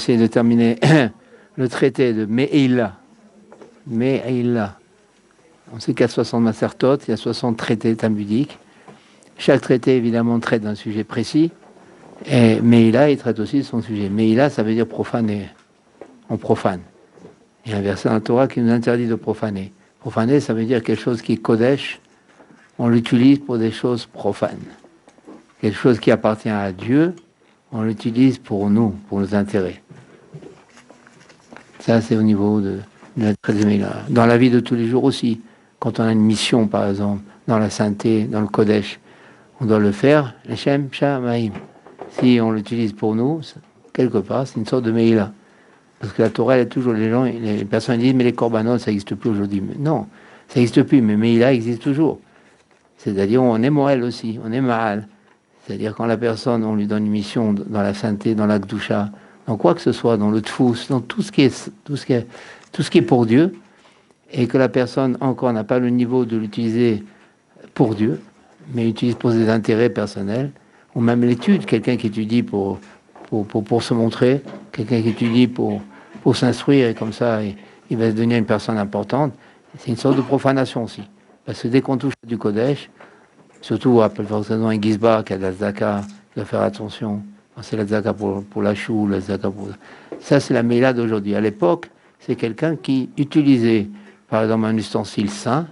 essayer de terminer le traité de Me'ila. Me'ila. On sait qu'il y a 60 Masertot, il y a 60 traités talmudiques. Chaque traité, évidemment, traite d'un sujet précis. Et Me'ila, il traite aussi de son sujet. Me'ila, ça veut dire profaner. On profane. Il y a un verset dans la Torah qui nous interdit de profaner. Profaner, ça veut dire quelque chose qui est Kodesh. On l'utilise pour des choses profanes. Quelque chose qui appartient à Dieu, on l'utilise pour nous, pour nos intérêts. Ça, c'est au niveau de la Me'ila. Dans la vie de tous les jours aussi. Quand on a une mission, par exemple, dans la sainteté, dans le Kodesh, on doit le faire, Hashem Shamaim. Si on l'utilise pour nous, quelque part, c'est une sorte de Me'ila. Parce que la Torah, elle est toujours, les personnes disent, mais les korbanot, ça n'existe plus aujourd'hui. Mais non, ça n'existe plus, mais Me'ila existe toujours. C'est-à-dire, on est Moël aussi, on est Ma'al. C'est-à-dire, quand la personne, on lui donne une mission dans la sainteté, dans la Gdusha, dans quoi que ce soit, dans le Tfous, dans tout ce qui est pour Dieu, et que la personne, encore, n'a pas le niveau de l'utiliser pour Dieu, mais l'utilise pour ses intérêts personnels, ou même l'étude, quelqu'un qui étudie pour se montrer, quelqu'un qui étudie pour s'instruire, et comme ça, il va devenir une personne importante. C'est une sorte de profanation aussi. Parce que dès qu'on touche du Kodesh, surtout à forcément un Gizba qui a de la Zaka, il doit faire attention. C'est la Zaka pour la chou, la Zaka pour... Ça, c'est la Meila d'aujourd'hui. À l'époque, c'est quelqu'un qui utilisait, par exemple, un ustensile sain,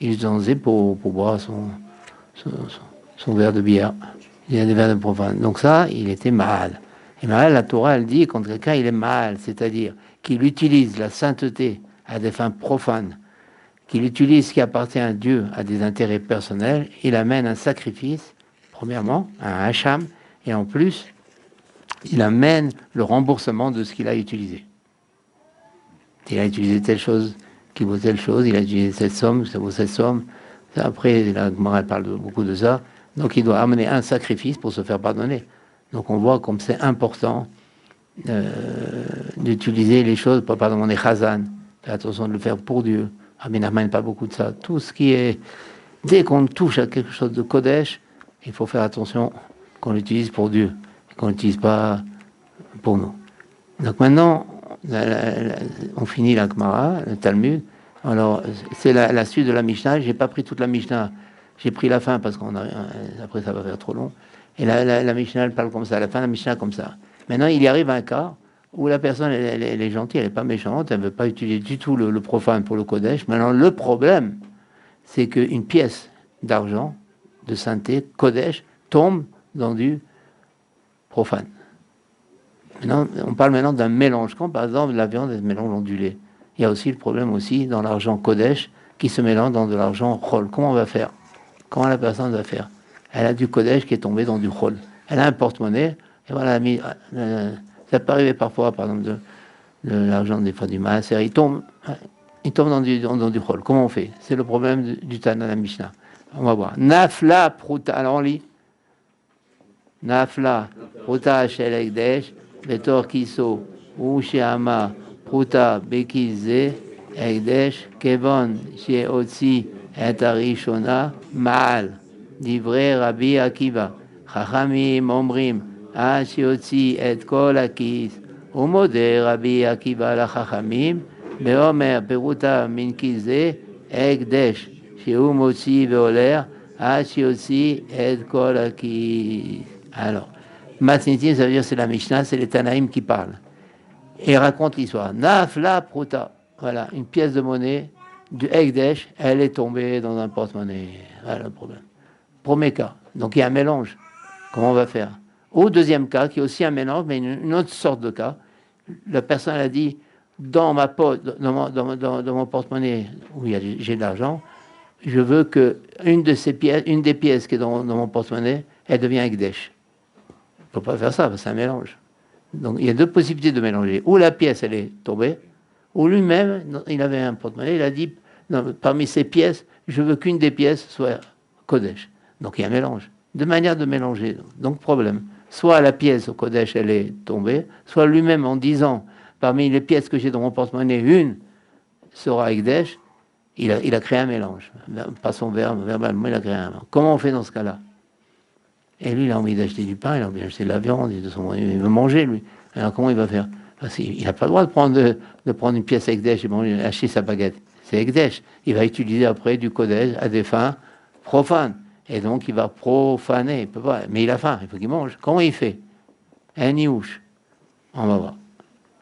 il l'utilisait pour boire son verre de bière. Il y a des verres de profane. Donc ça, il était mal. Et mal, la Torah, elle dit, quand quelqu'un, il est mal, c'est-à-dire qu'il utilise la sainteté à des fins profanes, qu'il utilise ce qui appartient à Dieu à des intérêts personnels, il amène un sacrifice, premièrement, un hacham, et en plus, il amène le remboursement de ce qu'il a utilisé. Il a utilisé telle chose qui vaut telle chose, il a utilisé cette somme, ça vaut cette somme. Après, la Gemara parle beaucoup de ça. Donc, il doit amener un sacrifice pour se faire pardonner. Donc, on voit comme c'est important d'utiliser les choses pour pardonner Chazan. Faire attention de le faire pour Dieu. Mais n'amène pas beaucoup de ça. Tout ce qui est... Dès qu'on touche à quelque chose de Kodesh, il faut faire attention qu'on l'utilise pour Dieu. Et qu'on l'utilise pas pour nous. Donc, maintenant, on finit la Gemara, le Talmud. Alors, c'est la suite de la Mishnah. J'ai pas pris toute la Mishnah. J'ai pris la fin parce après ça va faire trop long. Et la Mishnah, elle parle comme ça. À la fin, la Mishnah comme ça. Maintenant, il y arrive un cas où la personne, elle est gentille, elle n'est pas méchante, elle ne veut pas utiliser du tout le profane pour le Kodesh. Maintenant, le problème, c'est qu'une pièce d'argent, de sainteté, Kodesh, tombe dans du profane. Maintenant, on parle maintenant d'un mélange. Quand, par exemple, la viande est mélange ondulé, il y a aussi le problème aussi dans l'argent Kodesh qui se mélange dans de l'argent Chol. Comment on va faire? Comment la personne va faire? Elle a du Kodesh qui est tombé dans du Chol. Elle a un porte-monnaie, et voilà, ça peut arriver parfois, par exemple, de l'argent des fois du Maaser, il tombe dans du Chol. Comment on fait? C'est le problème du Tana la Mishnah. On va voir. Nafla pruta, alors on lit. Nafla pruta shel ekdesh, betor kiso, ou sheama pruta bekize, ekdesh, kevon, sheotzi, et arishona, ma'al. Divrei Rabbi Akiva, Chachamim omrim, שיוציא את כל הכיס, ומודה רבי עקיבא לחכמים, ואומר פירוטה מן כיס זה, הקדש, שהוא מוציא והולך, עד שיוציא את כל הכיס. Alors, Matinitim, ça veut dire c'est la Mishnah, c'est les Tanaïm qui parlent. Et raconte l'histoire. Nafla pruta, voilà, une pièce de monnaie du Ekdesh, elle est tombée dans un porte-monnaie. Voilà le problème. Premier cas. Donc il y a un mélange. Comment on va faire? Au deuxième cas, qui est aussi un mélange, mais une autre sorte de cas, la personne a dit, dans ma poche, dans mon porte-monnaie, où j'ai de l'argent, je veux que une des pièces qui est dans mon porte-monnaie, elle devient Ekdesh. Il ne faut pas faire ça, parce que c'est un mélange. Donc il y a deux possibilités de mélanger. Ou la pièce, elle est tombée, ou lui-même, il avait un porte-monnaie, il a dit, non, parmi ces pièces, je veux qu'une des pièces soit Kodesh. Donc il y a un mélange. Deux manières de mélanger. Donc problème. Soit la pièce au Kodesh, elle est tombée, soit lui-même en disant, parmi les pièces que j'ai dans mon porte-monnaie, une sera Ekdesh, il a créé un mélange. Pas son verbe, verbalement, il a créé un mélange. Comment on fait dans ce cas-là? Et lui, il a envie d'acheter du pain, il a envie d'acheter de la viande, il veut manger, lui. Alors comment il va faire? Parce qu'il n'a pas le droit de prendre une pièce Ekdesh et acheter sa baguette. C'est Ekdesh. Il va utiliser après du Kodesh à des fins profanes. Et donc, il va profaner. Il peut pas, mais il a faim, il faut qu'il mange. Comment il fait? Un niouche. On va voir.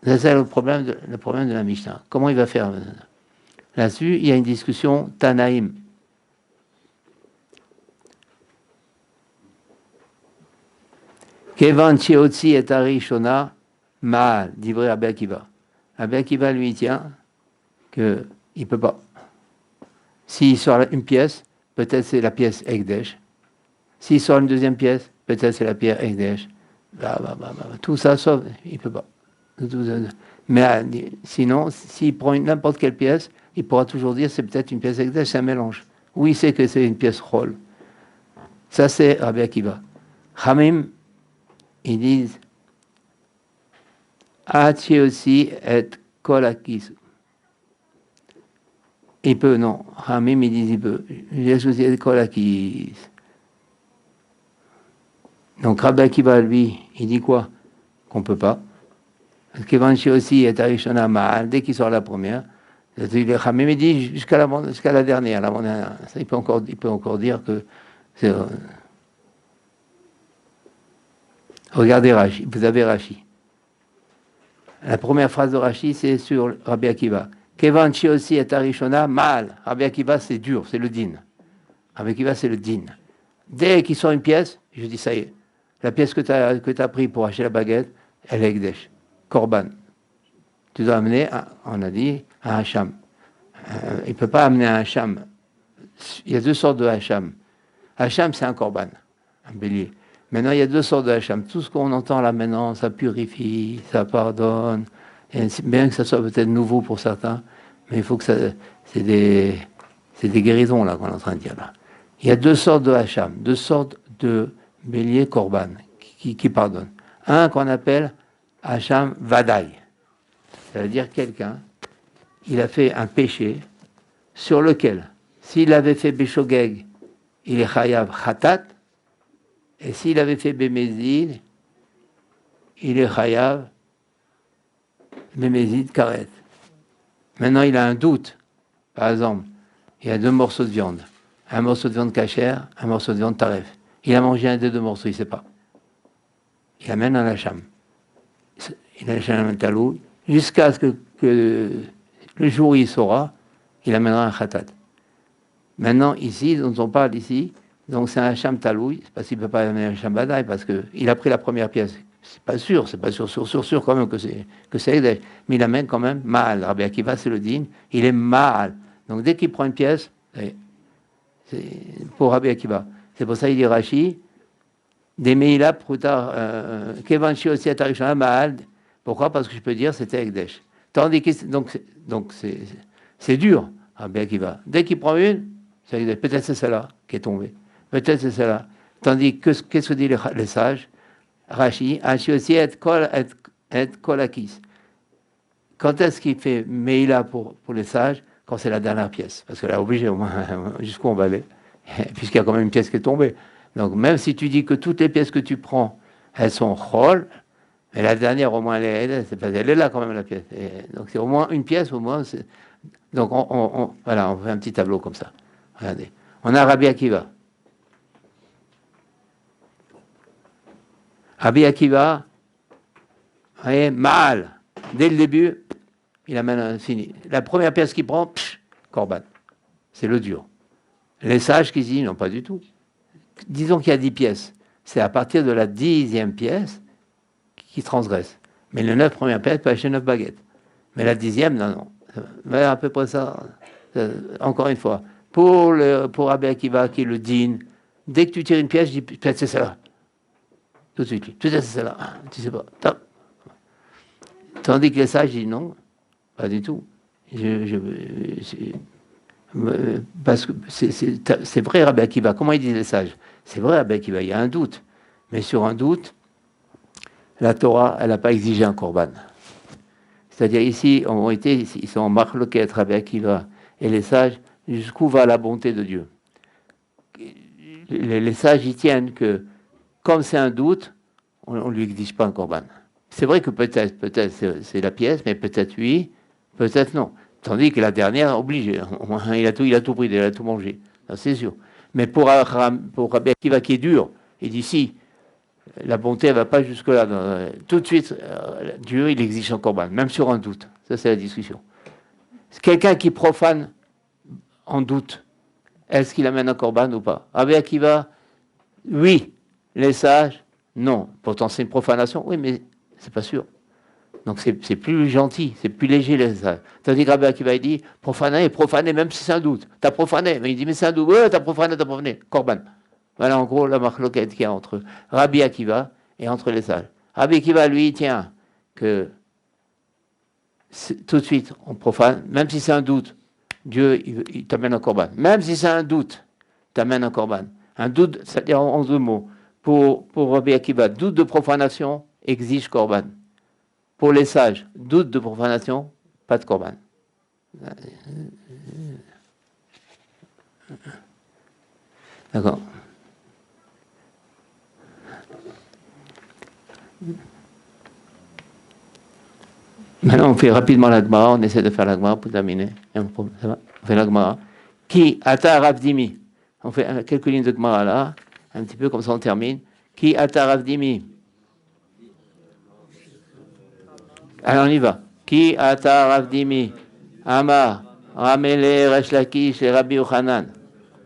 C'est le problème de la Mishnah. Comment il va faire? Là-dessus, il y a une discussion Tanaïm. Kevan Chiotzi et Arishona Maal, d'ivré Rabbi Akiva. Rabbi Akiva lui tient qu'il ne peut pas. S'il sort une pièce, peut-être c'est la pièce Ekdesh. S'il sort une deuxième pièce, peut-être c'est la pièce Ekdesh. Tout ça, sauf, il ne peut pas. Mais sinon, s'il prend n'importe quelle pièce, il pourra toujours dire c'est peut-être une pièce Ekdesh, c'est un mélange. Oui, il sait que c'est une pièce Chol. Ça, c'est Rabbi Akiva. Hamim, ils disent Hachi aussi et kolakis. Il peut, non. Hamim, ils disent il peut. J'ai aussi et kolakis. Donc Rabbi Akiva, lui, il dit quoi? Qu'on ne peut pas. Parce qu'Evanchi aussi est Arishona Ma'al, dès qu'il sort la première. Hamim, il dit jusqu'à la dernière. Ça, il peut encore dire que c'est. Regardez Rashi, vous avez Rashi. La première phrase de Rashi, c'est sur Rabbi Akiva. Kevanchi aussi est Arishona Ma'al. Rabbi Akiva, c'est dur, c'est le din. Rabbi Akiva, c'est le din. Dès qu'il sort une pièce, je dis ça y est. La pièce que tu as pris pour acheter la baguette, elle est Ekdesh. Korban. Tu dois amener, on a dit, un Hacham. Il ne peut pas amener un Hacham. Il y a deux sortes de Hacham. Hacham, c'est un Korban, un bélier. Maintenant, il y a deux sortes de Hacham. Tout ce qu'on entend là maintenant, ça purifie, ça pardonne. Et bien que ça soit peut-être nouveau pour certains, mais il faut que ça. C'est des guérisons là qu'on est en train de dire là. Il y a deux sortes de Hacham, deux sortes de béliers Korban qui pardonnent. Un qu'on appelle Hacham Vadaï. Ça veut dire quelqu'un, il a fait un péché sur lequel, s'il avait fait Béchogeg, il est Chayav Khatat, et s'il avait fait Bémézid, il est Chayav Bémézid Karet. Maintenant, il a un doute. Par exemple, il y a deux morceaux de viande. Un morceau de viande cachère, un morceau de viande taref. Il a mangé un des deux morceaux, il ne sait pas. Il amène un hacham. Il achète un talou, jusqu'à ce que le jour où il saura, il amènera un khatat. Maintenant, ici, dont on parle ici, donc c'est un hacham taloui, c'est parce qu'il ne peut pas amener un hacham badaï, parce qu'il a pris la première pièce. C'est pas sûr quand même que c'est Ekdesh. Mais il amène quand même Ma'al. Rabbi Akiva, c'est le din, il est Ma'al. Donc dès qu'il prend une pièce, c'est pour Rabbi Akiva. C'est pour ça qu'il dit Rashi, des Meila Prutar, Kevanchi aussi Atarishana Ma'al. Pourquoi? Parce que je peux dire c'était Ekdesh. Tandis que donc c'est dur, Rabbi Akiva. Dès qu'il prend une, c'est Ekdesh. Peut-être c'est celle-là qui est tombée. Peut-être c'est celle-là. Tandis que qu'est-ce que disent les sages? Rashi, Rashi aussi est kolakis. Quand est-ce qu'il fait Meila pour les sages? Quand c'est la dernière pièce. Parce que là, obligé, au moins, jusqu'où on va aller, puisqu'il y a quand même une pièce qui est tombée. Donc, même si tu dis que toutes les pièces que tu prends, elles sont chol, mais la dernière, au moins, elle est là quand même, la pièce. Et donc, c'est au moins une pièce, au moins. Donc, voilà, on fait un petit tableau comme ça. Regardez. On a Rabbi Akiva. Rabbi Akiva, voyez, Ma'al, dès le début, il amène fini. La première pièce qu'il prend, Korban. C'est le dur. Les sages qui disent, non, pas du tout. Disons qu'il y a 10 pièces. C'est à partir de la 10e pièce qui transgresse. Mais les 9 premières pièces peut acheter 9 baguettes. Mais la 10e, non. Mais à peu près ça. Encore une fois. Pour Rabbi Akiva, qui est le din, dès que tu tires une pièce, je dis, peut-être c'est celle-là. Tout de suite. Peut-être c'est celle-là. Tu sais pas. Top. Tandis que les sages disent non, pas du tout. Parce que c'est vrai, Rabbi Akiva. Comment ils disent les sages? C'est vrai, Rabbi Akiva, il y a un doute. Mais sur un doute, la Torah, elle n'a pas exigé un korban. C'est-à-dire ici, ils sont en marloquette, Rabbi Akiva et les sages, jusqu'où va la bonté de Dieu. Les sages y tiennent que, comme c'est un doute, on ne lui exige pas un korban. C'est vrai que peut-être c'est la pièce, mais peut-être oui, peut-être non. Tandis que la dernière, obligé. Il a tout pris, il a tout mangé. Ça, c'est sûr. Mais pour Rabbi Akiva qui est dur, il dit si, la bonté, elle ne va pas jusque-là. Tout de suite, Dieu, il exige un corban, même sur un doute. Ça, c'est la discussion. C'est quelqu'un qui profane en doute. Est-ce qu'il amène un corban ou pas? Rabbi Akiva, oui. Les sages, non. Pourtant, c'est une profanation. Oui, mais c'est pas sûr. Donc, c'est plus gentil, c'est plus léger, les sages. Tandis que Rabbi Akiva, il dit, profaner, même si c'est un doute. T'as profané. Mais il dit, mais c'est un doute. Ouais, t'as profané. Corban. Voilà, en gros, la marloquette qu'il y a entre Rabbi Akiva et entre les sages. Rabbi Akiva, lui, il tient que tout de suite, on profane, même si c'est un doute. Dieu, il t'amène un corban. Même si c'est un doute, t'amène un corban. Un doute, c'est-à-dire en 2 mots. Pour Rabbi Akiva, doute de profanation exige corban. Pour les sages, doute de profanation, pas de corban. D'accord. Maintenant, on fait rapidement la Gemara, on essaie de faire la Gemara pour terminer. On fait la Gemara. Qui ata Ravdimi. On fait quelques lignes de Gemara là, un petit peu comme ça on termine. Qui ata Ravdimi. Alors on y va. Qui ata Ravdimi. Amar. Ramele Resh Lakish et Rabbi Yochanan.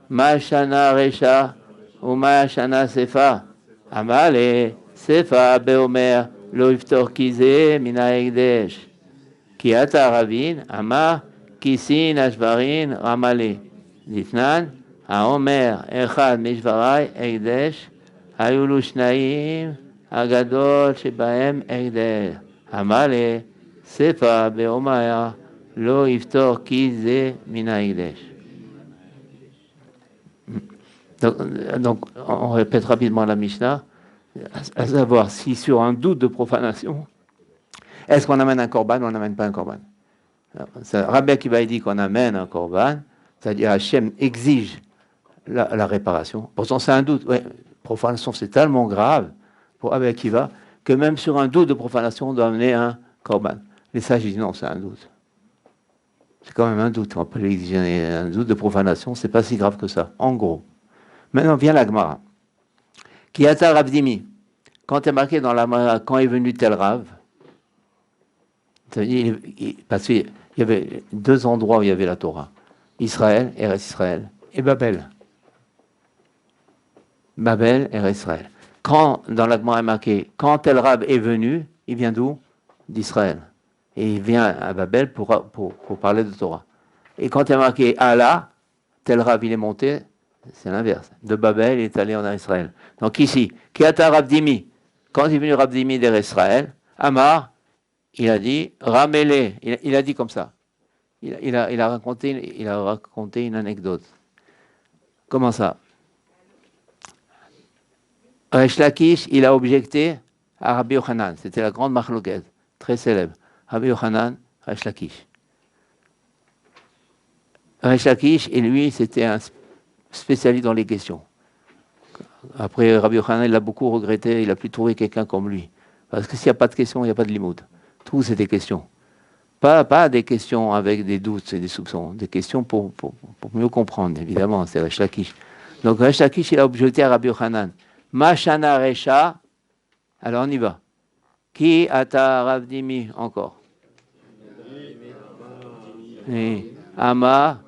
Ma shana Resha ou ma shana Sefa. Amale Sefa Beomer. Lo iftor kize mina egdesh. Ki ata ravin, ama kisin ashvarin ramale. Ditnan, haomer echad mishvarai egdesh. Hayulu shnaim agadol shebahem egdesh. Amale sefa beomaya lo iftor kize mina egdesh. Donc, on répète rapidement la Mishnah. À savoir si sur un doute de profanation, est-ce qu'on amène un corban ou on n'amène pas un corban? Rabbi Akiva dit qu'on amène un corban, c'est-à-dire Hachem exige la réparation. Pourtant, c'est un doute. Ouais, profanation, c'est tellement grave pour Rabbi Akiva que même sur un doute de profanation, on doit amener un corban. Les sages disent non, c'est un doute. C'est quand même un doute. On peut exiger un doute de profanation, c'est pas si grave que ça, en gros. Maintenant vient la Gemara. Qui ata Ravdimi. Quand est marqué dans la Gemara, quand est venu tel Rav, parce qu'il y avait 2 endroits où il y avait la Torah. Israël, Eretz Israël, et Babel. Babel, Eretz Israël. Quand, dans la Gemara est marqué, quand tel Rav est venu, il vient d'où? D'Israël. Et il vient à Babel pour parler de Torah. Et quand il est marqué Allah, tel Rav il est monté, c'est l'inverse. De Babel, il est allé en Israël. Donc ici, Kiata Ravdimi, quand il est venu Ravdimi d'Eretz Israël, Amar, il a dit, Ramele, il a dit comme ça. Il a raconté une anecdote. Comment ça? Resh Lakish, il a objecté à Rabbi Yochanan. C'était la grande marloquette, très célèbre. Rabbi Yochanan, Resh Lakish. Resh Lakish, et lui, c'était un spécialiste dans les questions. Après, Rabbi Yochanan, il l'a beaucoup regretté, il n'a plus trouvé quelqu'un comme lui. Parce que s'il n'y a pas de questions, il n'y a pas de limoud. Tout, c'est des questions. Pas des questions avec des doutes et des soupçons. Des questions pour mieux comprendre, évidemment. C'est Resh Lakish. Donc, Resh Lakish, il a objecté à Rabbi Yochanan. Mashana Resha. Alors, on y va. Qui ata Ravdimi encore? Ama,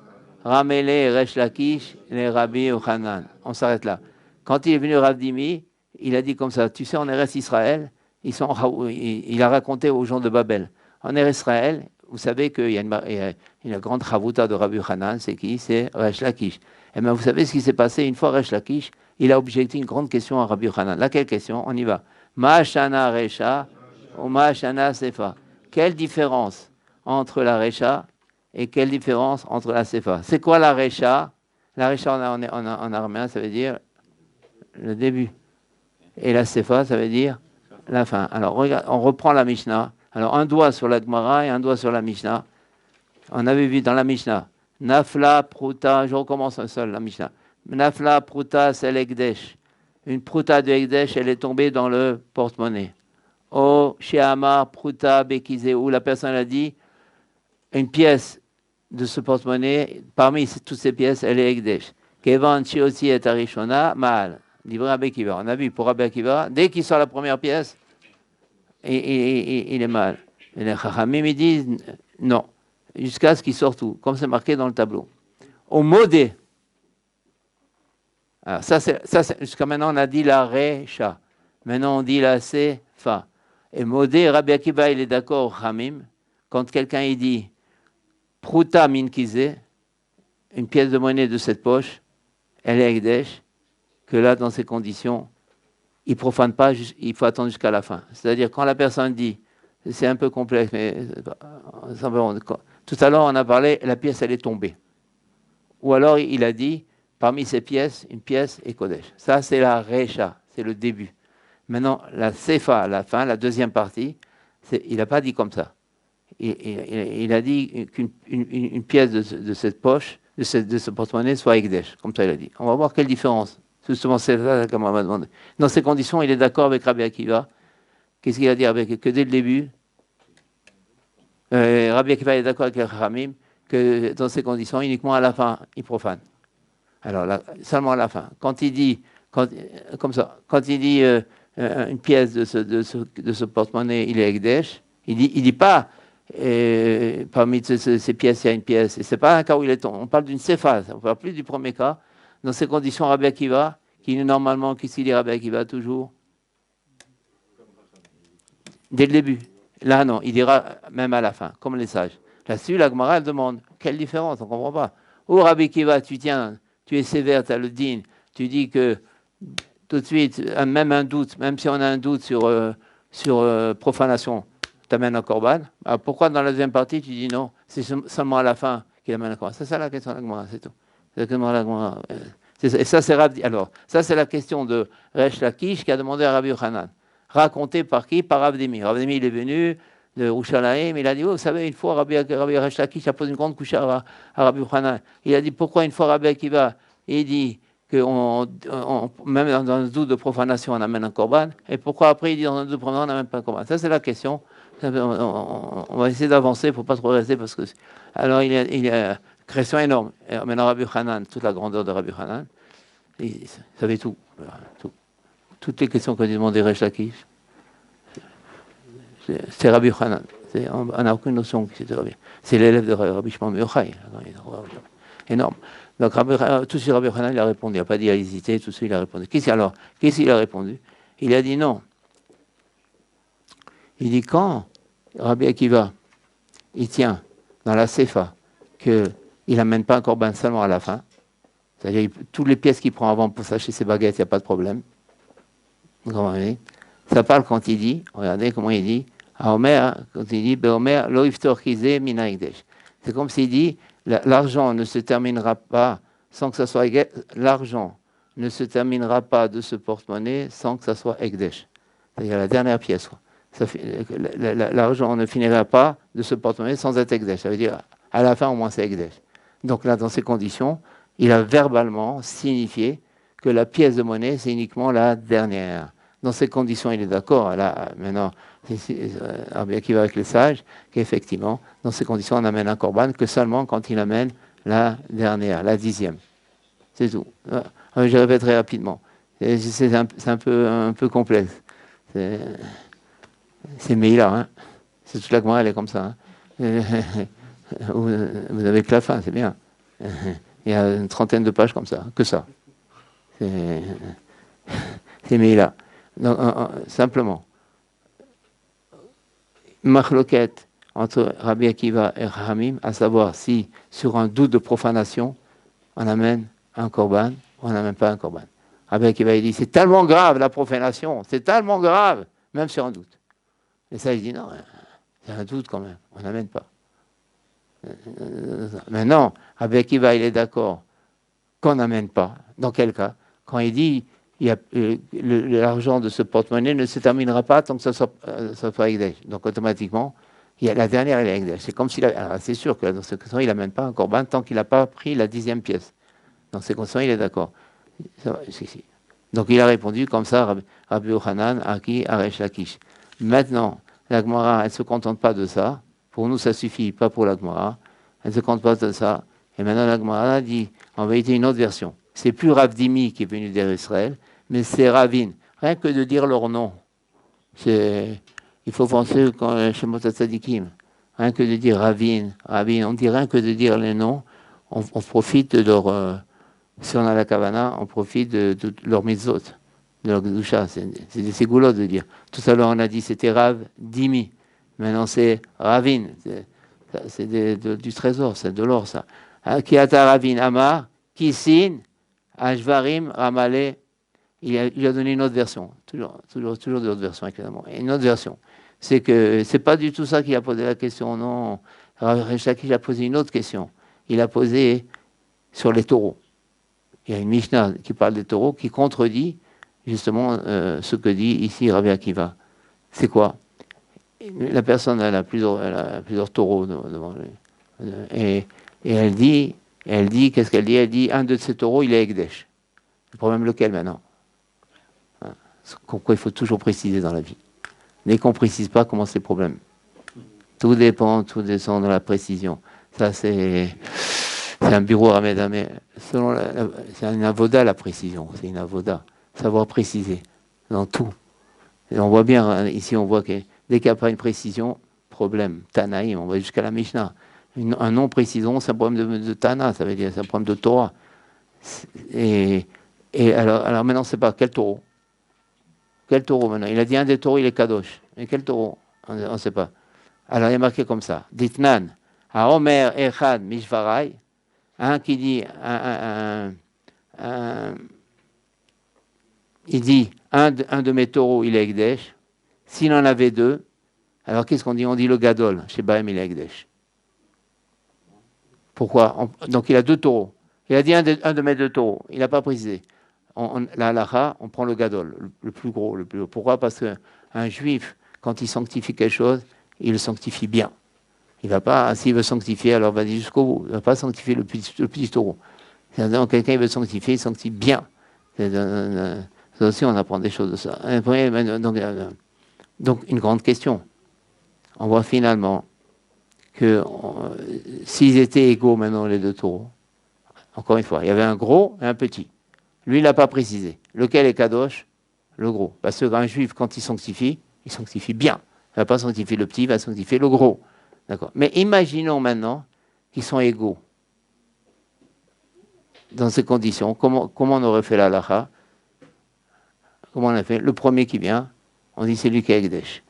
Ramele, Resh Lakish, les Rabbi Yochanan. On s'arrête là. Quand il est venu Ravdimi, il a dit comme ça, tu sais, en Eretz Israël, il a raconté aux gens de Babel. En Eretz Israël, vous savez qu'il y a une grande chavouta de Rabbi Yochanan, c'est qui? C'est Resh Lakish. Et bien, vous savez ce qui s'est passé? Une fois Resh Lakish, il a objecté une grande question à Rabbi Yochanan. Laquelle question? On y va. Ma'ashana Resha ou Ma'ashana Sefa. Quelle différence entre la Resha et quelle différence entre la Sefa? C'est quoi la Resha? La Resha en araméen, ça veut dire le début. Et la Sefa, ça veut dire la fin. Alors, regarde, on reprend la Mishnah. Alors, un doigt sur la Gemara et un doigt sur la Mishnah. On avait vu dans la Mishnah, Nafla, Pruta, je recommence un seul, la Mishnah. Nafla, Pruta, c'est l'Egdesh. Une Pruta de Egdesh, elle est tombée dans le porte-monnaie. Oh, chez Amar, Pruta, Bekizé, où la personne a dit une pièce de ce porte-monnaie, parmi toutes ces pièces, elle est Ekdesh. Kevan, Chioti et Arishona, Maal. Livré à Bekiva. On a vu pour Rabbi Akiva, dès qu'il sort la première pièce, il est mal. Et les Chachamim, ils disent non, jusqu'à ce qu'il sorte tout, comme c'est marqué dans le tableau. Au modé. Alors, jusqu'à maintenant, on a dit la Recha. Maintenant, on dit la Sefa. Et modé, Rabbi Akiva, il est d'accord au Chamim. Quand quelqu'un il dit Pruta min kizé, une pièce de monnaie de cette poche, elle est Ekdesh, que là, dans ces conditions, il ne profane pas, il faut attendre jusqu'à la fin. C'est-à-dire, quand la personne dit, c'est un peu complexe, mais tout à l'heure, on a parlé, la pièce, elle est tombée. Ou alors, il a dit, parmi ces pièces, une pièce est Kodesh. Ça, c'est la Recha, c'est le début. Maintenant, la Sefa, à la fin, la deuxième partie, il n'a pas dit comme ça. Il a dit qu'une pièce de cette poche, de ce porte-monnaie, soit Ekdesh, comme ça il a dit. On va voir quelle différence. Justement, c'est ça qu'on m'a demandé. Dans ces conditions, il est d'accord avec Rabbi Akiva. Qu'est-ce qu'il a dit que dès le début, Rabbi Akiva est d'accord avec les Chachamim, que dans ces conditions, uniquement à la fin, il profane. Alors, seulement à la fin. Quand il dit, comme ça, quand il dit une pièce de ce porte-monnaie, il est Ekdesh, il dit pas, parmi ces pièces, il y a une pièce. Et ce n'est pas un cas où il est tombé. On parle d'une Sefa, on ne parle plus du premier cas. Dans ces conditions, Rabbi Akiva, qui est normalement, qu'est-ce qu'il dit Rabbi Akiva toujours? Dès le début. Là, non, il dira même à la fin, comme les sages. Là-dessus, la Gemara, elle demande, quelle différence? On ne comprend pas. Ou Rabbi Akiva, tu es sévère, tu as le din, tu dis que tout de suite, même un doute, même si on a un doute sur profanation, tu amènes un korban. Alors pourquoi dans la deuxième partie, tu dis non, c'est seulement à la fin qu'il amène un korban? C'est ça la question de la Gemara, c'est tout. Et ça, alors, ça, c'est la question de Resh Lakish qui a demandé à Rabbi Yochanan. Raconté par qui? Par Rav Demi. Rav Demi, il est venu de Rouchalaïm, il a dit, vous savez, une fois, Rabbi Resh Lakish a posé une grande couche à Rabbi Yochanan. Il a dit, pourquoi une fois Rabbi Akiva, il dit que même dans un doute de profanation, on amène un korban, et pourquoi après, il dit dans un doute de profanation, on n'amène pas un korban? Ça, c'est la question. On va essayer d'avancer, il ne faut pas trop rester, parce que... Alors, il y a question énorme. Et maintenant, Rabbi Hanan, toute la grandeur de Rabbi Hanan, il savait tout. Toutes les questions qu'on a demandé Resh Lakish, c'est Rabbi Hanan. On n'a aucune notion que c'était Rabbi. C'est l'élève de Rabbi Shimon Yochai. Énorme. Donc, tout ce Rabbi Hanan, il a répondu. Il n'a pas dit à hésiter, tout ça, il a répondu. Qu'est-ce qu'il a répondu? Il a dit non. Il dit quand Rabbi Akiva, il tient dans la Sefa qu'il n'amène pas un korban seulement à la fin, c'est-à-dire toutes les pièces qu'il prend avant pour s'acheter ses baguettes, il n'y a pas de problème. Vous comprenez? Ça parle quand il dit, regardez comment il dit, à Omer, quand il dit, Beomer, lo iftor kizé mina ekdesh. C'est comme s'il dit, l'argent ne se terminera pas sans que ça soit l'argent ne se terminera pas de ce porte-monnaie sans que ça soit ekdesh. C'est-à-dire la dernière pièce. L'argent ne finira pas de ce porte-monnaie sans être ekdesh. Ça veut dire, à la fin, au moins, c'est ekdesh. Donc là, dans ces conditions, il a verbalement signifié que la pièce de monnaie, c'est uniquement la dernière. Dans ces conditions, il est d'accord. Là, maintenant, Rabbi Akiva avec les sages, qu'effectivement, dans ces conditions, on amène un korban que seulement quand il amène la dernière, la 10e. C'est tout. Je répéterai rapidement. C'est un peu complexe. C'est Meïla, hein. C'est toute la Gemara, elle est comme ça. Hein. Vous avez que la fin, c'est bien. Il y a une trentaine de pages comme ça, que ça. C'est Meïla. Donc, simplement, machloket entre Rabbi Akiva et Rahamim, à savoir si sur un doute de profanation, on amène un korban ou on n'amène pas un korban. Rabbi Akiva il dit c'est tellement grave la profanation, c'est tellement grave, même sur un doute. Et ça il dit non, c'est un doute quand même, on n'amène pas. Maintenant, Rabbi Akiva il est d'accord qu'on n'amène pas. Dans quel cas? Quand il dit l'argent de ce porte-monnaie ne se terminera pas tant que ça soit Ekdesh. Donc automatiquement, la dernière elle est Ekdesh. C'est comme s'il alors c'est sûr que dans cette condition, il n'amène pas un korban tant qu'il n'a pas pris la 10e pièce. Dans ces conditions, il est d'accord. Donc il a répondu comme ça, Rabbi Yochanan, à qui? À Resh Lakish. Maintenant, La Gemara, elle ne se contente pas de ça. Pour nous, ça suffit, pas pour la Gemara. Elle ne se contente pas de ça. Et maintenant, la Gemara dit, en vérité, une autre version. C'est plus Rav Dimi qui est venu d'Israël, mais c'est Ravin. Rien que de dire leur nom. Il faut penser chez Motatzadikim. Rien que de dire Ravin, on dit rien que de dire les noms. On profite de leur... si on a la Kavana, on profite de leur mitzvot, de leur Gdusha. C'est des ségoulottes de dire. Tout à l'heure, on a dit c'était Rav Dimi. Maintenant, c'est Ravin. C'est du trésor, c'est de l'or, ça. Kiata Ravin Amar, Kisin, Ashvarim, Ramale. Il a donné une autre version. Toujours d'autres versions, évidemment. Et une autre version. C'est que c'est pas du tout ça qu'il a posé la question, non. Rechakish a posé une autre question. Il a posé sur les taureaux. Il y a une Mishnah qui parle des taureaux qui contredit justement ce que dit ici Rabbi Akiva. C'est quoi? La personne elle a plusieurs taureaux devant lui. Et elle dit, qu'est-ce qu'elle dit? Elle dit, un de ces taureaux, il est Ekdesh. Le problème lequel maintenant? Pourquoi il faut toujours préciser dans la vie. Dès qu'on ne précise pas, commence les problèmes. Tout descend de la précision. Ça, c'est un bureau à Médamé. C'est une avoda, la précision. C'est une avoda. Savoir préciser dans tout. Et on voit bien, ici, on voit que dès qu'il n'y a pas une précision, problème. Tanaïm, on va jusqu'à la Mishnah. Un non-précision, c'est un problème de Tana, ça veut dire c'est un problème de Torah. Et alors maintenant, c'est pas quel taureau. Quel taureau maintenant? Il a dit un des taureaux, il est Kadosh. Mais quel taureau? On ne sait pas. Alors il est marqué comme ça. Ditnan, à Omer Echad Mishvarai, un qui dit, il dit, un de mes taureaux, il est Ekdesh. S'il en avait deux, alors qu'est-ce qu'on dit? On dit le Gadol, chez Bahem, il est Ekdesh. Pourquoi? Donc il a deux taureaux. Il a dit un de mes deux taureaux. Il n'a pas précisé. La halacha, on prend le gadol, le plus gros, le plus haut. Pourquoi? Parce qu'un juif, quand il sanctifie quelque chose, il le sanctifie bien. Il va pas, s'il veut sanctifier, alors va-y jusqu'au bout. Il ne va pas sanctifier le petit taureau. C'est-à-dire, quelqu'un il veut sanctifier, il sanctifie bien. Ça aussi, on apprend des choses de ça. Donc une grande question. On voit finalement que s'ils étaient égaux maintenant, les deux taureaux, encore une fois, il y avait un gros et un petit. Lui, il n'a pas précisé. Lequel est Kadosh? Le gros. Parce qu'un juif, quand il sanctifie bien. Il ne va pas sanctifier le petit, il va sanctifier le gros. D'accord. Mais imaginons maintenant qu'ils sont égaux. Dans ces conditions, comment on aurait fait la halakha? Comment on a fait? Le premier qui vient, on dit c'est lui qui est Ekdesh.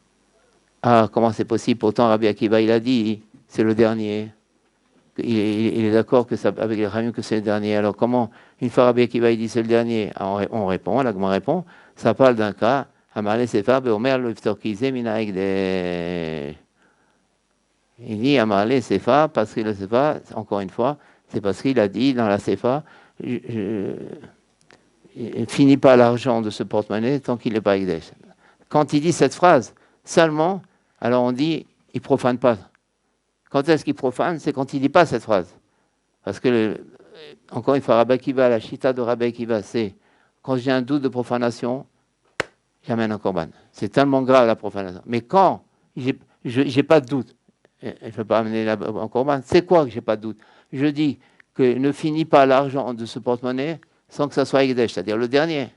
Ah, comment c'est possible? Pourtant, Rabbi Akiva, il a dit, c'est le dernier. Il est d'accord que ça, avec les Ramim que c'est le dernier. Alors comment, une fois Rabbi Akiva il dit c'est le dernier, on répond, la Gemara répond, ça parle d'un cas, Amarle Sefa Beomer le Iftorkize Mina Ekdesh. Il dit Amarle Sefa, parce que le Sefa, encore une fois, c'est parce qu'il a dit dans la Sefa, finis pas l'argent de ce porte-monnaie tant qu'il n'est pas Ekdesh. Quand il dit cette phrase, seulement, alors on dit, il profane pas. Quand est-ce qu'il profane? C'est quand il ne dit pas cette phrase. Parce que, encore une fois, Rabbi Akiva, la chita de Rabbi Akiva, c'est quand j'ai un doute de profanation, j'amène un korban. C'est tellement grave la profanation. Mais quand j'ai pas de doute, je ne peux pas amener un korban, c'est quoi que j'ai pas de doute? Je dis que ne finis pas l'argent de ce porte-monnaie sans que ça soit Ekdesh, c'est-à-dire le dernier.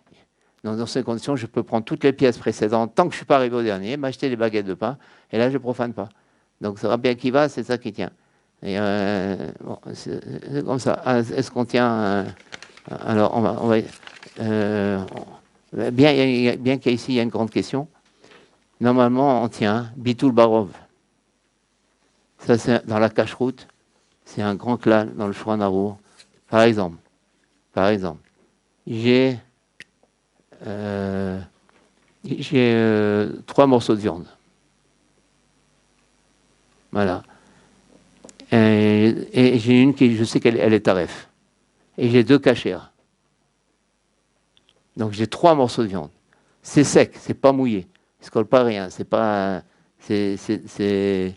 Donc, dans ces conditions, je peux prendre toutes les pièces précédentes tant que je ne suis pas arrivé au dernier, m'acheter des baguettes de pain, et là, je ne profane pas. Donc, ce Rabbi Akiva, c'est ça qui tient. Et bon, c'est comme ça. Est-ce qu'on tient alors, on va bien qu'ici, il y a une grande question. Normalement, on tient Bitul Barov. Ça, c'est dans la cache-route. C'est un grand clan dans le Shulchan Arour. Par exemple, j'ai 3 morceaux de viande. Voilà. Et j'ai une qui, je sais qu'elle est taref. Et j'ai 2 cachères. Donc j'ai 3 morceaux de viande. C'est sec, c'est pas mouillé. Il se colle pas rien. C'est pas. C'est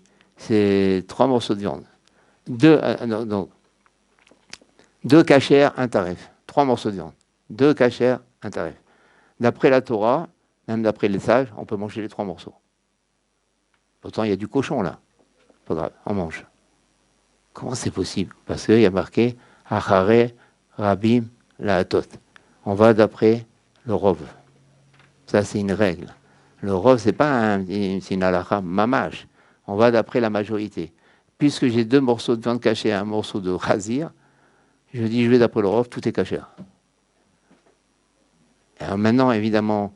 3 morceaux de viande. 2 cachères, un taref. 3 morceaux de viande. 2 cachères, un taref. D'après la Torah, même d'après les sages, on peut manger les 3 morceaux. Pourtant, il y a du cochon là. Pas grave, on mange. Comment c'est possible? Parce qu'il y a marqué Achare Rabim Laatot. On va d'après le Rov. Ça, c'est une règle. Le Rov, c'est une halakha mamash. On va d'après la majorité. Puisque j'ai 2 morceaux de viande cachée et un morceau de chazir, je dis je vais d'après le Rov, tout est caché. Alors maintenant, évidemment,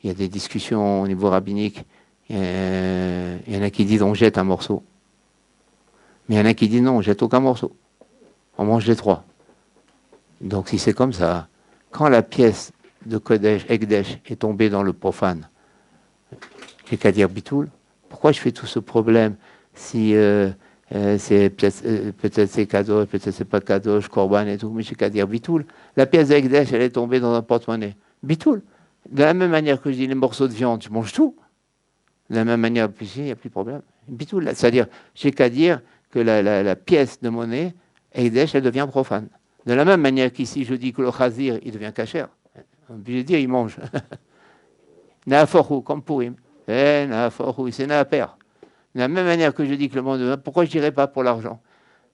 il y a des discussions au niveau rabbinique. Il y en a qui disent on jette un morceau. Mais il y en a qui disent non, on jette aucun morceau. On mange les 3. Donc si c'est comme ça, quand la pièce de Kodesh, Ekdesh, est tombée dans le profane, j'ai qu'à dire bitoul. Pourquoi je fais tout ce problème si c'est peut-être c'est kadosh, peut-être c'est pas kadosh, korban et tout, mais j'ai qu'à dire bitoul. La pièce de Ekdesh, elle est tombée dans un porte-monnaie. Bitoul. De la même manière que je dis les morceaux de viande, je mange tout. De la même manière, il n'y a plus de problème. Bitoul, c'est-à-dire, j'ai qu'à dire que la pièce de monnaie, Ekdesh, elle devient profane. De la même manière qu'ici, je dis que le chazir, il devient kasher. On peut dire, il mange. Naaforou, comme Pourim. Naaforou, c'est Naaper. De la même manière que je dis que le monde, pourquoi je ne dirais pas pour l'argent?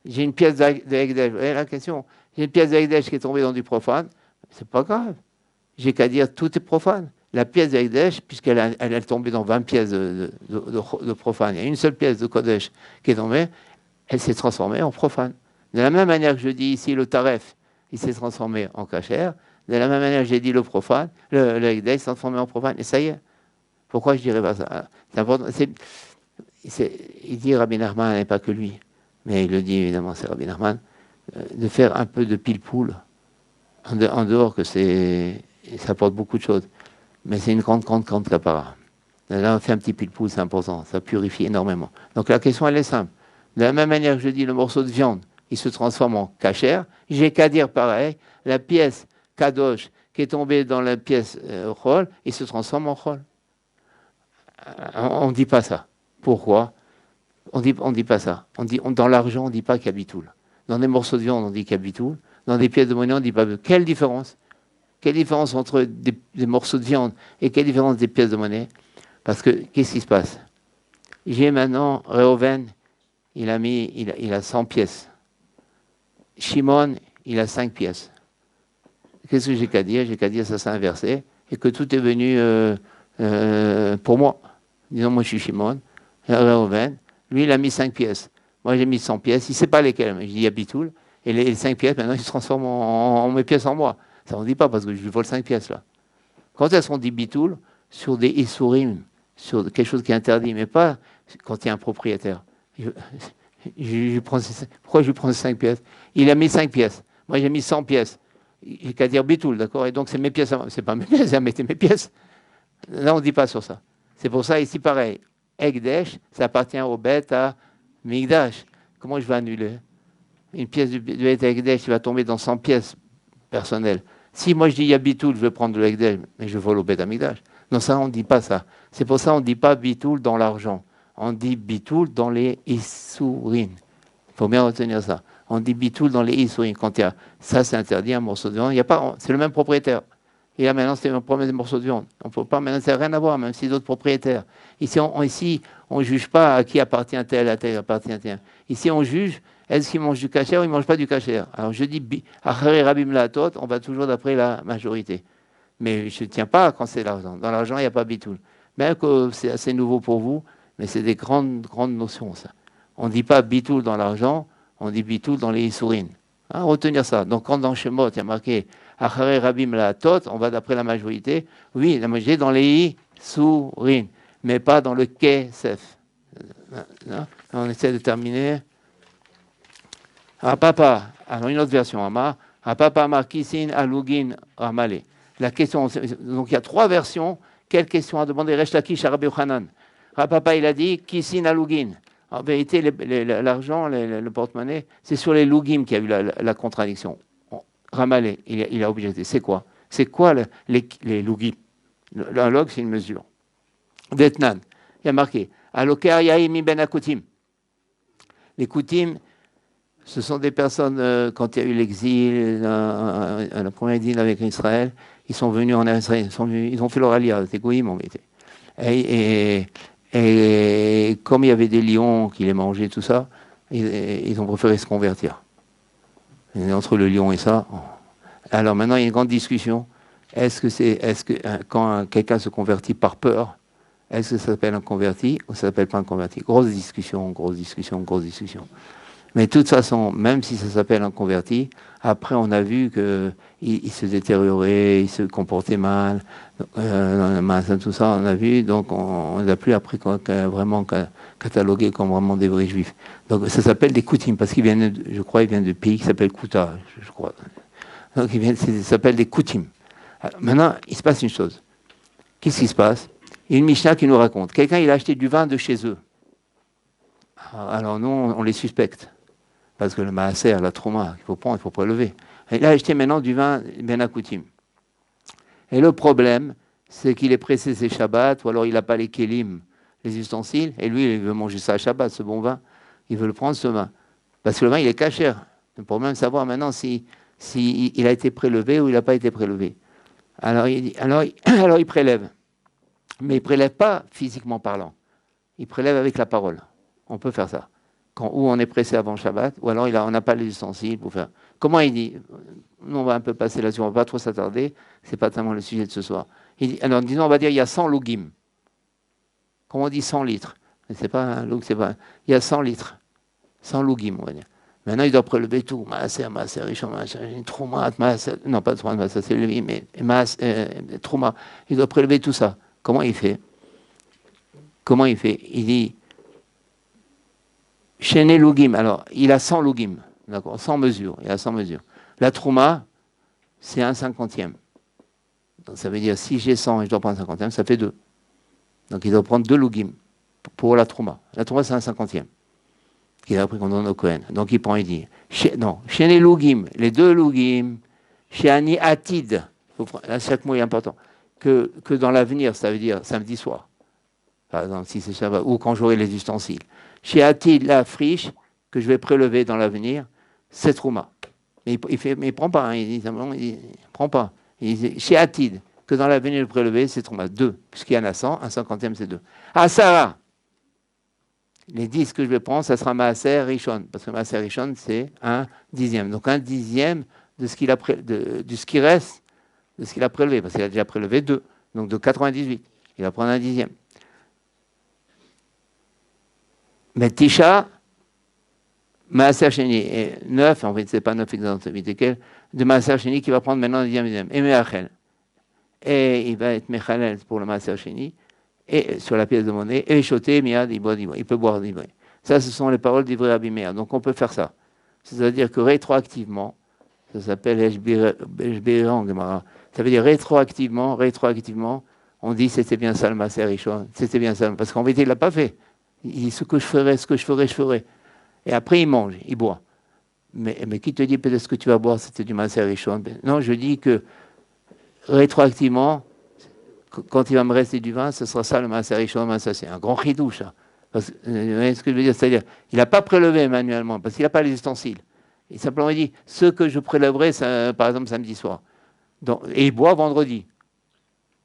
J'ai une pièce de Ekdesh. La question, j'ai une pièce de Ekdesh qui est tombée dans du profane, c'est pas grave. J'ai qu'à dire, tout est profane. La pièce de Ekdesh, puisqu'elle est tombée dans 20 pièces de profane, il y a une seule pièce de Kodesh qui est tombée, elle s'est transformée en profane. De la même manière que je dis ici, le taref, il s'est transformé en kasher. De la même manière que j'ai dit le profane, le Ekdesh s'est transformé en profane. Et ça y est. Pourquoi je dirais pas ça? C'est important. Il dit Rabbi Nachman, et pas que lui, mais il le dit évidemment, c'est Rabbi Nachman, de faire un peu de pile-poule, en dehors que ça apporte beaucoup de choses. Mais c'est une grande capara. Là, on fait un petit pile-poule, c'est important. Ça purifie énormément. Donc la question, elle est simple. De la même manière que je dis le morceau de viande, il se transforme en kasher, j'ai qu'à dire pareil, la pièce kadosh qui est tombée dans la pièce chol, il se transforme en chol. On ne dit pas ça. Pourquoi? On dit pas ça. Dans l'argent, on ne dit pas qu'il y a bitoul. Dans des morceaux de viande, on dit qu'il y a bitoul. Dans des pièces de monnaie, on ne dit pas. Quelle différence? Quelle différence entre des morceaux de viande et quelle différence des pièces de monnaie? Parce que, qu'est-ce qui se passe? J'ai maintenant Reuven, il a 100 pièces. Shimon, il a 5 pièces. Qu'est-ce que j'ai qu'à dire? J'ai qu'à dire ça s'est inversé et que tout est venu pour moi. Disons, moi je suis Shimon, Reuven, lui il a mis 5 pièces. Moi j'ai mis 100 pièces, il ne sait pas lesquelles, mais je dis il y a bitoul. Et les 5 pièces, maintenant ils se transforment en mes pièces en moi. Ça on ne dit pas parce que je lui vole 5 pièces là. Quand est-ce qu'on dit bitoul? Sur des isurim, sur quelque chose qui est interdit, mais pas quand il y a un propriétaire. Pourquoi je lui prends 5 pièces? Il a mis 5 pièces. Moi, j'ai mis 100 pièces. J'ai qu'à dire bitoul, d'accord? Et donc, c'est mes pièces. C'est pas mes pièces, c'est mes pièces. Là, on ne dit pas sur ça. C'est pour ça, ici, pareil. Ekdesh, ça appartient au Beth à Migdash. Comment je vais annuler? Une pièce du Beth à Ekdesh, il va tomber dans 100 pièces personnelles. Si moi, je dis il y a bitoul, je vais prendre le Ekdesh, mais je vole au Beth à Migdash. Non, ça, on ne dit pas ça. C'est pour ça qu'on ne dit pas bitoul dans l'argent. On dit bitoul dans les isurim. Il faut bien retenir ça. On dit bitoul dans les isurim. Quand il y a ça, c'est interdit, un morceau de viande. Il y a pas, c'est le même propriétaire. Et là, maintenant, c'est un problème des morceaux de viande. On ne peut pas, maintenant, ça n'a rien à voir, même si d'autres propriétaires. Ici, on ne juge pas à qui appartient tel, à tel appartient tel. Ici, on juge, est-ce qu'il mange du kasher ou il ne mange pas du kasher? Alors, je dis, Achare Rabim Laatot, on va toujours d'après la majorité. Mais je ne tiens pas quand c'est l'argent. Dans l'argent, il n'y a pas bitoul. Même que c'est assez nouveau pour vous, mais c'est des grandes notions, ça. On ne dit pas bitoul dans l'argent, on dit bitoul dans les isurim. Hein, retenir ça. Donc, quand dans Shemot, il y a marqué Achare Rabim Laatot, on va d'après la majorité. Oui, la majorité dans les isurim, mais pas dans le kesef. On essaie de terminer. Papa, alors une autre version, Papa Markisin Alugin Ramale. La question, donc il y a 3 versions. Quelle question a demandé Resh Lakish à Rabbi Yochanan? Papa, il a dit Kisin Alugin. En vérité, l'argent, le porte-monnaie, c'est sur les lugim qu'il y a eu la contradiction. Ramalé, il a objecté. C'est quoi? C'est quoi les lugim? Un log, c'est une mesure. Detnan, il y a marqué Aloker Yaimi Ben Akutim. Les Koutim, ce sont des personnes, quand il y a eu l'exil, la première exil avec Israël, ils sont venus en Israël, ils ont fait leur alliance, des goïms en vérité. Et Et comme il y avait des lions qui les mangeaient, tout ça, ils ont préféré se convertir. Et entre le lion et ça. Alors maintenant, il y a une grande discussion. Est-ce que quand quelqu'un se convertit par peur, est-ce que ça s'appelle un converti ou ça s'appelle pas un converti? Grosse discussion, grosse discussion, grosse discussion. Mais de toute façon, même si ça s'appelle un converti, après on a vu qu'il se détériorait, il se comportait mal, tout ça on a vu, donc on n'a plus appris vraiment catalogué comme vraiment des vrais juifs. Donc ça s'appelle des Koutim, parce qu'ils viennent, je crois, ils viennent de pays qui s'appelle Kouta, je crois. Donc ça s'appelle des Koutim. Alors, maintenant, il se passe une chose. Qu'est-ce qui se passe? Il y a une Mishnah qui nous raconte. Quelqu'un, il a acheté du vin de chez eux. Alors nous, on les suspecte. Parce que le maaser, la trauma, il faut prendre, il faut prélever. Il a acheté maintenant du vin ben akoutim. Et le problème, c'est qu'il est pressé ses Shabbats, ou alors il n'a pas les kélim, les ustensiles, et lui, il veut manger ça à Shabbat, ce bon vin. Il veut le prendre, ce vin. Parce que le vin, il est cachère. Pour même savoir maintenant si il a été prélevé ou il n'a pas été prélevé. Alors il prélève. Mais il ne prélève pas physiquement parlant. Il prélève avec la parole. On peut faire ça. Où on est pressé avant Shabbat, ou alors on n'a pas les ustensiles pour faire. Comment il dit? Nous, on va un peu passer là-dessus, on ne va pas trop s'attarder, c'est pas tellement le sujet de ce soir. Il dit, alors, disons, on va dire, il y a 100 lugim. Comment on dit 100 litres? C'est pas un lug, c'est pas. Il y a 100 litres. 100 lugim, on va dire. Maintenant, il doit prélever tout. Maaser, Rishon, Trouma, non, pas Trouma, ça c'est lui, mais Trouma. Il doit prélever tout ça. Comment il fait? Il dit, Chéné Lugim, alors il a 100 Lugim, d'accord, 100 mesures, il a 100 mesures. La Trouma, c'est un cinquantième. Donc ça veut dire, si j'ai 100 et je dois prendre un cinquantième, ça fait 2. Donc il doit prendre 2 Lugim pour la Trouma. La Trouma, c'est un cinquantième, qu'il a appris qu'on donne au Kohen. Donc il prend et dit, Chéné Lugim, les 2 Lugim, chez Ani Atid, là chaque mot est important, que dans l'avenir, ça veut dire samedi soir, par exemple, si c'est Shabbat, ou quand j'aurai les ustensiles. Chez Atid, la friche que je vais prélever dans l'avenir, c'est Trouma. Mais il ne prend pas, hein, il prend pas. Il dit, chez Atid, que dans l'avenir, je vais prélever, c'est Trouma. 2, puisqu'il y en a 100, un cinquantième, c'est 2. Ah, ça va. Les 10 que je vais prendre, ça sera Maaser Rishon, parce que Maaser Rishon, c'est un dixième. Donc un dixième de ce qu'il a de ce qui reste, de ce qu'il a prélevé, parce qu'il a déjà prélevé 2. Donc de 98, il va prendre un dixième. Mais Tisha, Maaser Sheni, et 9, en fait, c'est pas 9 exactement, de Maaser Sheni qui va prendre maintenant le dixième, et Meachel. Et il va être Mechalel pour le Maaser Sheni, et sur la pièce de monnaie, et Choté, Miad, il peut boire d'Ivré. Ça, ce sont les paroles d'Ivré Abiméa. Donc on peut faire ça. C'est-à-dire que rétroactivement, ça s'appelle Eshbirang, ça veut dire rétroactivement, on dit c'était bien ça le Maaser Rishon, c'était bien ça, parce qu'en vérité, il ne l'a pas fait. Il dit ce que je ferai. Et après, il mange, il boit. Mais qui te dit peut-être ce que tu vas boire, c'était du Maaser Rishon? Non, je dis que rétroactivement, quand il va me rester du vin, ce sera ça le Maaser Rishon. Ça, c'est un grand chidouche. Vous voyez ce que je veux dire? C'est-à-dire, il n'a pas prélevé manuellement, parce qu'il n'a pas les ustensiles. Il simplement dit ce que je prélèverai, par exemple, samedi soir. Donc, et il boit vendredi.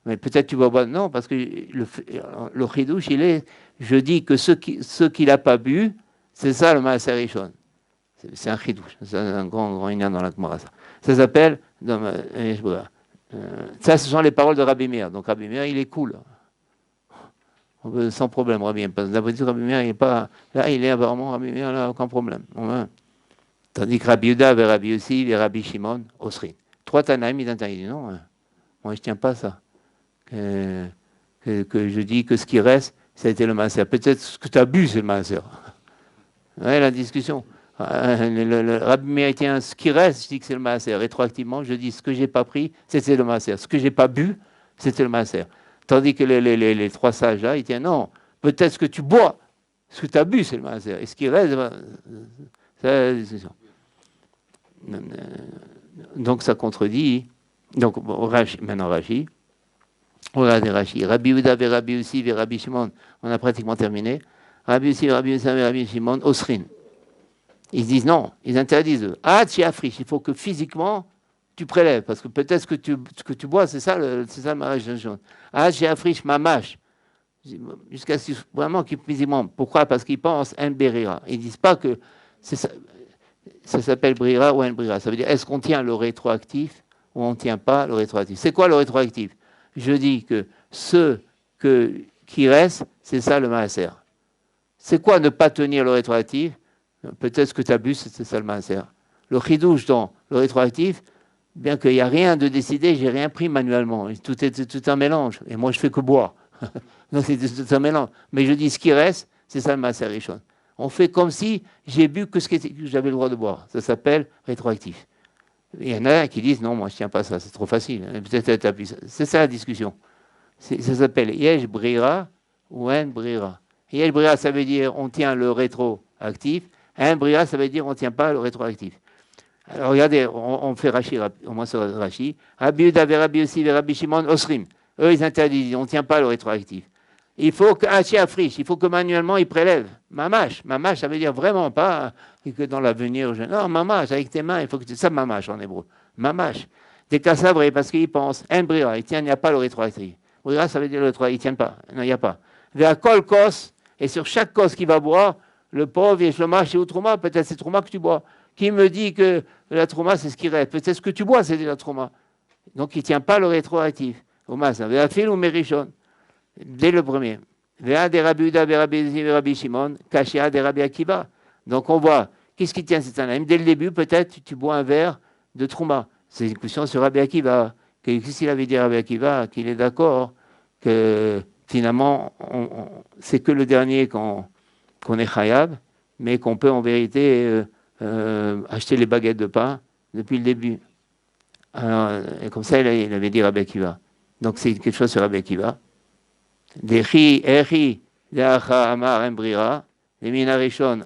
Mais peut-être tu vas boire. Non, parce que le chidouche, il est. Je dis que ce qu'il n'a pas bu, c'est ça le Maaser Rishon. C'est un chidouche. C'est un grand ignan dans la Gemara. Ça s'appelle. Ça, ce sont les paroles de Rabbi Meir. Donc Rabbi Meir, il est cool. Sans problème, Rabbi Meir. D'habitude, Rabbi Meir, il n'est pas. Là, il est apparemment, Rabbi Meir, là, aucun problème. Tandis que Rabbi Yehuda, Rabbi Yossi, et Rabbi Shimon, Osrin. 3 Tanaïm, ils interdisent. Non, moi, je ne tiens pas ça. Que je dis que ce qui reste, ça a été le Maaser. Peut-être ce que tu as bu, c'est le Maaser. Ouais, la discussion. Le Rabbi Meir, ce qui reste, je dis que c'est le Maaser. Rétroactivement, je dis ce que je n'ai pas pris, c'était le Maaser. Ce que je n'ai pas bu, c'était le Maaser. Tandis que les 3 sages là, ils tiennent non, peut-être ce que tu bois, ce que tu as bu, c'est le Maaser. Et ce qui reste, c'est la discussion. Donc ça contredit. Donc maintenant Rashi. Regardez Rashi. Rabbi Yehuda et Rabbi Yossi et Rabbi Shimon, on a pratiquement terminé. Rabbi Yossi, Rabbi Yossi et Rabbi Shimon, Osrin. Ils disent non, ils interdisent. Ah, tu es afriche, il faut que physiquement tu prélèves, parce que peut-être ce que tu bois, c'est ça le mariage de jaune. Ah, tu es afriche, mamache. Jusqu'à ce vraiment qu'ils puissent pourquoi? Parce qu'ils pensent un berira. Ils ne disent pas que ça s'appelle brira ou un brira. Ça veut dire est-ce qu'on tient le rétroactif ou on ne tient pas le rétroactif. C'est quoi le rétroactif? Je dis que ce qui reste, c'est ça le maaser. C'est quoi ne pas tenir le rétroactif? Peut-être que tu abuses, c'est ça le maaser. Le chidouche dans le rétroactif, bien qu'il n'y a rien de décidé, j'ai rien pris manuellement. Tout est tout un mélange. Et moi, je fais que boire. Donc, c'est tout un mélange. Mais je dis, ce qui reste, c'est ça le maaser rishon. On fait comme si j'ai bu que ce que j'avais le droit de boire. Ça s'appelle rétroactif. Il y en a qui disent, non, moi, je ne tiens pas ça, c'est trop facile. Peut-être c'est ça la discussion. Ça s'appelle yesh brira ou en brira. Yesh brira, ça veut dire on tient le rétroactif. En brira, ça veut dire on ne tient pas le rétroactif. Alors regardez, on fait Rashi, au moins sur Rashi. Rabbi Yehuda, Rabbi Yossi, Rabbi Shimon, Osrim. Eux, ils interdisent, on ne tient pas le rétroactif. Il faut qu'Hachi afriche, il faut que manuellement ils prélèvent. Mamash, ça veut dire vraiment pas que dans l'avenir. Non, mamash, avec tes mains, il faut que tu. Ça, mamash en hébreu. Mamash. Des cas sabrés, parce qu'ils pensent, un brira, il n'y a pas le rétroactif. Brira, ça veut dire le rétroactif, il ne tient pas. Non, il n'y a pas. Vers kol kos, et sur chaque kos qu'il va boire, le pauvre, et shlomash, et trouma, peut-être c'est trouma que tu bois. Qui me dit que la trouma, c'est ce qui reste? Peut-être ce que tu bois, c'est de la trouma. Donc, il ne tient pas le rétroactif. Vers fil ou mérichon. Dès le premier. Donc on voit, qu'est-ce qui tient cet anaïm? Dès le début, peut-être, tu bois un verre de trouma. C'est une question sur Rabbi Akiva. Qu'est-ce qu'il avait dit Rabbi Akiva? Qu'il est d'accord que finalement, c'est que le dernier qu'on est chayab, mais qu'on peut en vérité acheter les baguettes de pain depuis le début. Alors, et comme ça, il avait dit Rabbi Akiva. Donc c'est quelque chose sur Rabbi Akiva. Dechi, Echi, Deacha, Amar, Embrira, les Minarishon,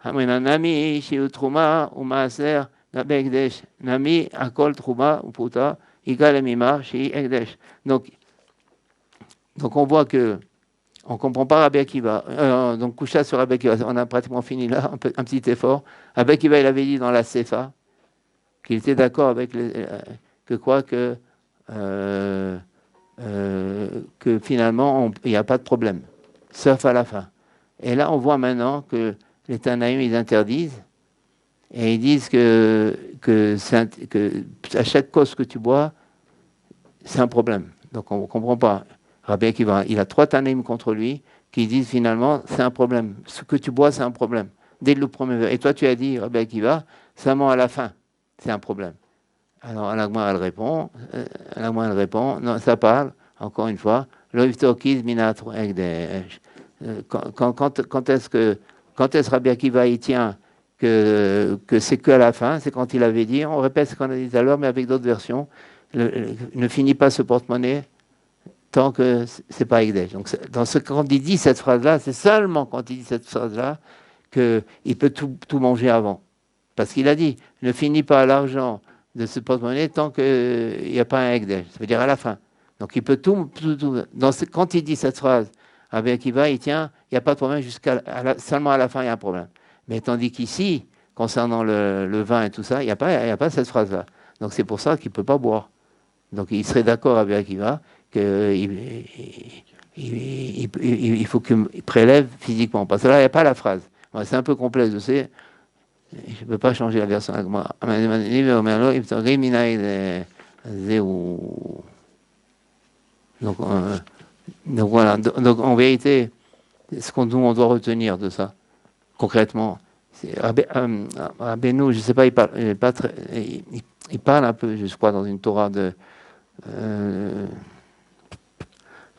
Amrina Nami, Shiu Truma, ou Maaser, Nabekdesh, Nami, Akol Truma, ou Puta, Igal Mimar, Shi Ekdesh. Donc on voit que on ne comprend pas Rabbi Akiva. Donc Kusha sur Rabbi Akiva, on a pratiquement fini là, un petit effort. Rabbi Akiva, il avait dit dans la Sefa qu'il était d'accord avec que finalement, il n'y a pas de problème, sauf à la fin. Et là, on voit maintenant que les Tanaïm, ils interdisent, et ils disent que à chaque cause que tu bois, c'est un problème. Donc, on ne comprend pas. Rabbi Akiva, il a 3 Tanaïm contre lui, qui disent finalement, c'est un problème. Ce que tu bois, c'est un problème. Dès le premier verre. Et toi, tu as dit, Rabbi Akiva, seulement à la fin, c'est un problème. Alors, Alagma, elle répond, non, ça parle, encore une fois, quand est-ce Rabbi Akiva il tient que c'est que à la fin, c'est quand il avait dit, on répète ce qu'on a dit tout à l'heure, mais avec d'autres versions, ne finit pas ce porte-monnaie tant que c'est pas Ekdesh. Donc, quand il dit cette phrase-là, c'est seulement quand il dit cette phrase-là qu'il peut tout manger avant. Parce qu'il a dit, ne finis pas l'argent de ce porte-monnaie tant qu'il n'y a pas un Ekdesh. Ça veut dire à la fin. Donc il peut tout quand il dit cette phrase, Rabbi Akiva, il tient, il n'y a pas de problème, seulement à la fin, il y a un problème. Mais tandis qu'ici, concernant le vin et tout ça, il n'y a pas cette phrase-là. Donc c'est pour ça qu'il ne peut pas boire. Donc il serait d'accord, Rabbi Akiva, qu'il faut qu'il prélève physiquement. Parce que là, il n'y a pas la phrase. Bon, c'est un peu complexe, je sais. Je ne peux pas changer la version avec moi. Donc voilà. Donc en vérité, ce qu'on doit retenir de ça, concrètement, c'est Rabbeinu, je ne sais pas, il parle un peu, je crois, dans une Torah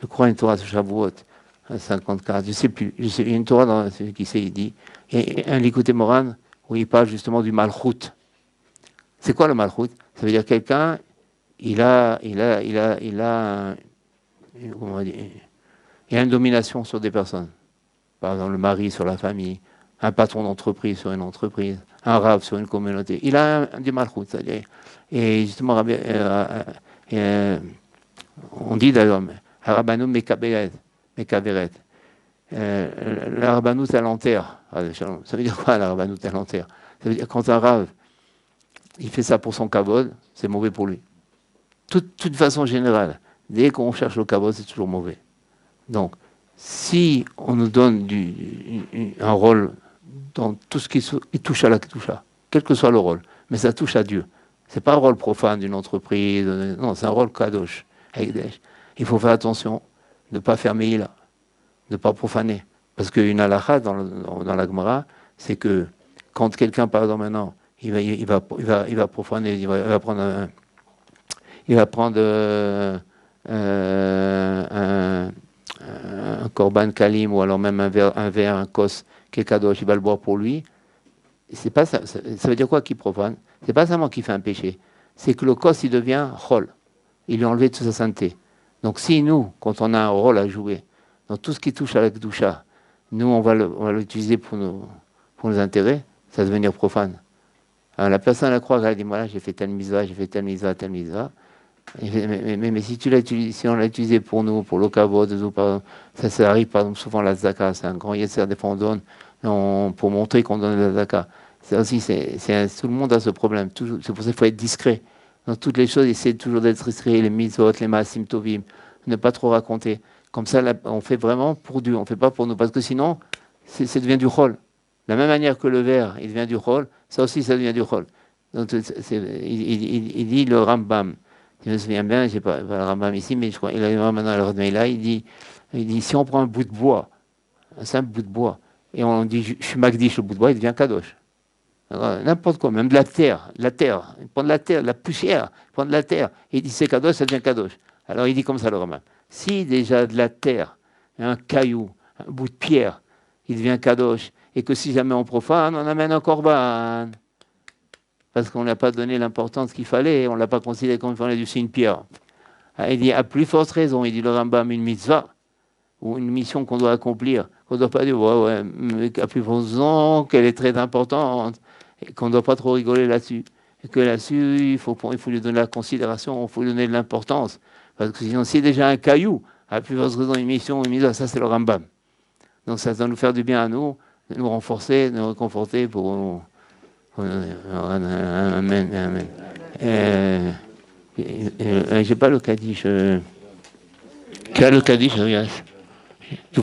je crois une Torah de Shavuot, 54, je ne sais plus, il y a une Torah dans ce qui sait, il dit, et un Likutei Moran, où il parle justement du malchut. C'est quoi le malchut? Ça veut dire quelqu'un, il a une domination sur des personnes. Par exemple, le mari sur la famille, un patron d'entreprise sur une entreprise, un rav sur une communauté. Il a du malchut, c'est-à-dire. Et justement, on dit d'ailleurs, Rabbanou Mekaveret. La Rabbanout à l'enterre. Ça veut dire quoi la Rabbanout à l'enterre? Ça veut dire quand un rave, il fait ça pour son kavod, c'est mauvais pour lui. Toute façon générale, Dès qu'on cherche le kavod, c'est toujours mauvais. Donc, si on nous donne un rôle dans tout ce qui touche à la Kedusha, quel que soit le rôle, mais ça touche à Dieu. C'est pas un rôle profane d'une entreprise, non, c'est un rôle kadosh, Hekdesh. Il faut faire attention de ne pas faire Meïla, de ne pas profaner. Parce qu'une halakha dans la Gemara, c'est que quand quelqu'un, par exemple maintenant, il va profaner, il va prendre un korban kalim ou alors même un verre, un kos, qui est kadosh, il va le boire pour lui. C'est pas ça, ça veut dire quoi qu'il profane? C'est pas seulement qu'il fait un péché, c'est que le kos il devient chol. Il lui a enlevé toute sa sainteté. Donc si nous, quand on a un rôle à jouer, dans tout ce qui touche à la kedusha, nous on va l'utiliser pour nos intérêts, ça va devenir profane. Alors, la personne elle croit qu'elle dit voilà j'ai fait telle mitzvah, telle mitzvah. Mais si on l'a utilisé pour nous, pour le kavod, ça arrive par exemple souvent la zaka, c'est un grand yetzer des fois on donne pour montrer qu'on donne la zaka. Ça aussi, tout le monde a ce problème. C'est pour ça qu'il faut être discret. Dans toutes les choses, essayer toujours d'être discret, les mitzvot, les maasim tovim, ne pas trop raconter. Comme ça, là, on fait vraiment pour Dieu, on ne fait pas pour nous. Parce que sinon, ça devient du chol. De la même manière que le verre, il devient du chol, ça aussi, ça devient du chol. Donc, il dit le Rambam. Je me souviens bien, je n'ai pas le Rambam ici, mais je crois il a maintenant le Rodmeila, il dit si on prend un bout de bois, un simple bout de bois, et on dit je suis magdish, le bout de bois, il devient kadosh. Alors, n'importe quoi, même de la terre, il prend de la terre, de la poussière, il prend de la terre, et il dit c'est kadosh, ça devient kadosh. Alors il dit comme ça le Rambam. Si déjà de la terre, un caillou, un bout de pierre, il devient kadosh, et que si jamais on profane, on amène un korban. Parce qu'on n'a pas donné l'importance qu'il fallait, on ne l'a pas considéré comme si c'est une pierre. Il dit, à plus forte raison, il dit le Rambam, une mitzvah, ou une mission qu'on doit accomplir, qu'on ne doit pas dire, mais à plus forte raison, qu'elle est très importante, et qu'on ne doit pas trop rigoler là-dessus. Et que là-dessus, il faut lui donner la considération, il faut lui donner de l'importance. Parce que sinon, si déjà un caillou, à plus forte raison, une mission, une mitzvah, ça c'est le Rambam. Donc ça doit nous faire du bien à nous, nous renforcer, nous réconforter pour... Amen, amen. J'ai pas le Kaddish. Qui a le Kaddish, regarde.